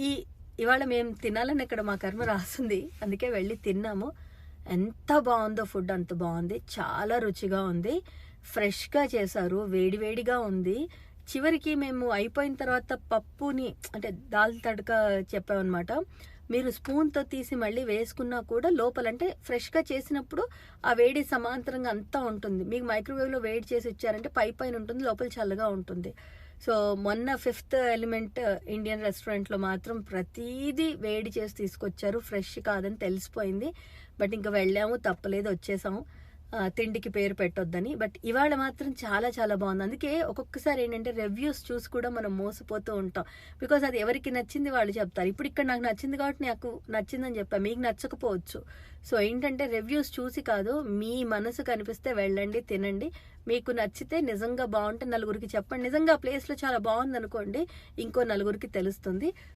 ఈ ఇవాళ మేము తినాలని ఇక్కడ మా కర్మ రాస్తుంది, అందుకే వెళ్ళి తిన్నాము. ఎంత బాగుందో ఫుడ్, అంత బాగుంది, చాలా రుచిగా ఉంది, ఫ్రెష్గా చేశారు, వేడివేడిగా ఉంది. చివరికి మేము అయిపోయిన తర్వాత పప్పుని అంటే దాల్ తడక చెప్పామన్నమాట. మీరు స్పూన్తో తీసి మళ్ళీ వేసుకున్నా కూడా లోపల అంటే ఫ్రెష్గా చేసినప్పుడు ఆ వేడి సమాంతరంగా అంతా ఉంటుంది. మీకు మైక్రోవేవ్లో వేడి చేసి ఇచ్చారంటే పైన ఉంటుంది, లోపల చల్లగా ఉంటుంది. సో మొన్న 5th ఎలిమెంట్ ఇండియన్ రెస్టారెంట్లో మాత్రం ప్రతీదీ వేడి చేసి తీసుకొచ్చారు, ఫ్రెష్ కాదని తెలిసిపోయింది. బట్ ఇంకా వెళ్ళాము, తప్పలేదు, వచ్చేసాము. తిండికి పేరు పెట్టొద్దని. బట్ ఇవాళ మాత్రం చాలా చాలా బాగుంది. అందుకే ఒక్కొక్కసారి ఏంటంటే రివ్యూస్ చూసి కూడా మనం మోసపోతూ ఉంటాం. బికాజ్ అది ఎవరికి నచ్చింది వాళ్ళు చెప్తారు. ఇప్పుడు ఇక్కడ నాకు నచ్చింది కాబట్టి నాకు నచ్చిందని చెప్పాను, మీకు నచ్చకపోవచ్చు. సో ఏంటంటే రివ్యూస్ చూసి కాదు, మీ మనసు కనిపిస్తే వెళ్ళండి, తినండి. మీకు నచ్చితే నిజంగా బాగుంటే నలుగురికి చెప్పండి. నిజంగా ఆ ప్లేస్లో చాలా బాగుంది అనుకోండి, ఇంకో నలుగురికి తెలుస్తుంది.